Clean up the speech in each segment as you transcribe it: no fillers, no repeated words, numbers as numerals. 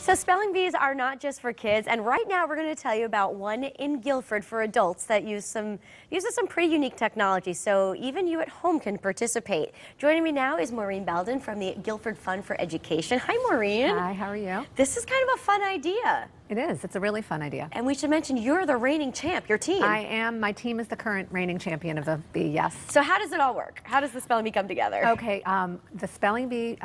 So spelling bees are not just for kids, and right now we're going to tell you about one in Guilford for adults that uses some pretty unique technology, so even you at home can participate. Joining me now is Maureen Belden from the Guilford Fund for Education. Hi, Maureen. Hi, how are you? This is kind of a fun idea. It is. It's a really fun idea. And we should mention you're the reigning champ, your team. I am. My team is the current reigning champion of the bee, yes. So how does it all work? How does the spelling bee come together? Okay, the spelling bee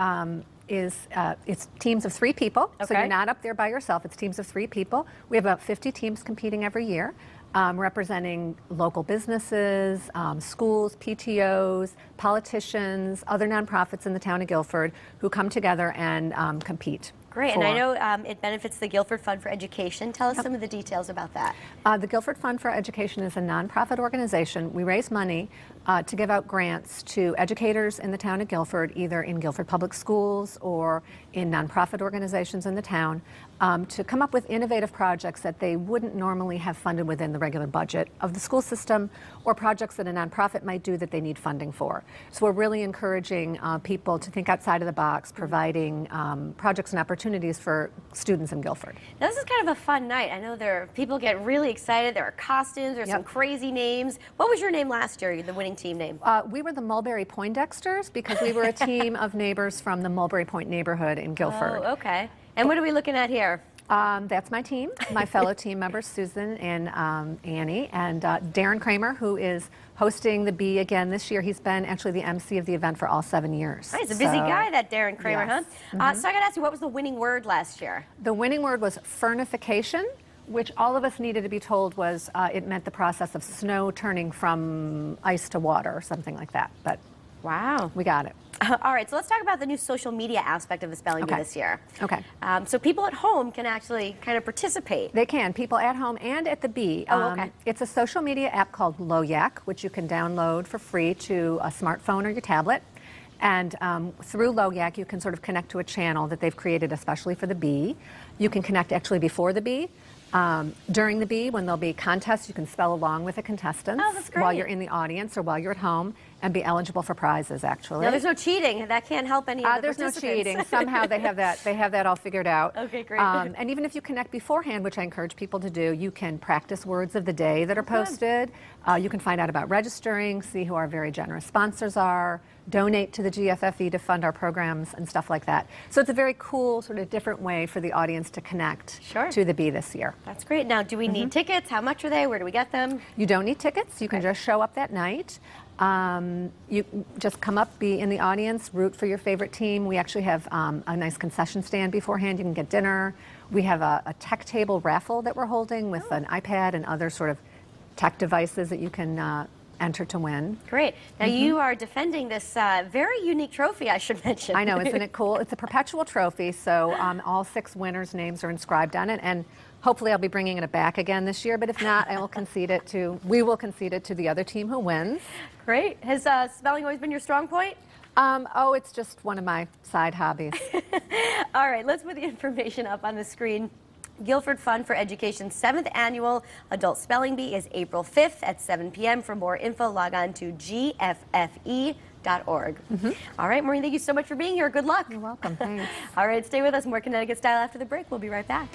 it's teams of 3 people, okay. So you're not up there by yourself. It's teams of 3 people. We have about 50 teams competing every year, representing local businesses, schools, PTOs, politicians, other nonprofits in the town of Guilford who come together and compete. Great, and I know it benefits the Guilford Fund for Education. Tell us some of the details about that. The Guilford Fund for Education is a nonprofit organization. We raise money to give out grants to educators in the town of Guilford, either in Guilford Public Schools or in nonprofit organizations in the town, to come up with innovative projects that they wouldn't normally have funded within the regular budget of the school system, or projects that a nonprofit might do that they need funding for. So we're really encouraging people to think outside of the box, providing projects and opportunities for students in Guilford. Now, this is kind of a fun night. I know people get really excited. There are costumes, there's some crazy names. What was your name last year, the winning team name? We were the Mulberry Poindexters because we were a team of neighbors from the Mulberry Point neighborhood in Guilford. Oh, okay. And what are we looking at here? That's my team, my fellow team members, Susan and Annie, and Darren Kramer, who is hosting the Bee again this year. He's been actually the MC of the event for all 7 years. Oh, he's a busy guy, that Darren Kramer, yes. Huh? So I got to ask you, what was the winning word last year? The winning word was fernification, which all of us needed to be told was it meant the process of snow turning from ice to water or something like that. But wow, we got it. All right, so let's talk about the new social media aspect of the spelling bee this year. Okay. So people at home can actually kind of participate. They can. People at home and at the Bee. Oh, okay. It's a social media app called LoYak, which you can download for free to a smartphone or your tablet. And through LoYak, you can sort of connect to a channel that they've created especially for the Bee. You can connect actually before the Bee. During the Bee, when there'll be contests, you can spell along with the contestants while you're in the audience or while you're at home and be eligible for prizes, actually. No, there's no cheating. That can't help any of the There's no participants. cheating. Somehow they have that all figured out. Okay, great. And even if you connect beforehand, which I encourage people to do, you can practice words of the day that are posted. You can find out about registering, see who our very generous sponsors are, donate to the GFFE to fund our programs and stuff like that. So it's a very cool, sort of different way for the audience to connect to the Bee this year. That's great. Now, do we need tickets? How much are they? Where do we get them? You don't need tickets. You can just show up that night. You just come up, be in the audience, root for your favorite team. We actually have a nice concession stand beforehand. You can get dinner. We have a tech table raffle that we're holding with an iPad and other sort of tech devices that you can enter to win. Great. Now you are defending this very unique trophy, I should mention. I know, isn't it cool? It's a perpetual trophy, so all 6 winners' names are inscribed on it, and hopefully I'll be bringing it back again this year, but if not, we will concede it to the other team who wins. Great. Has spelling always been your strong point? Oh, it's just one of my side hobbies. All right, let's put the information up on the screen. Guilford Fund for Education's 7th Annual Adult Spelling Bee is April 5th at 7 p.m. For more info, log on to gffe.org. All right, Maureen, thank you so much for being here. Good luck. You're welcome. Thanks. All right, stay with us. More Connecticut Style after the break. We'll be right back.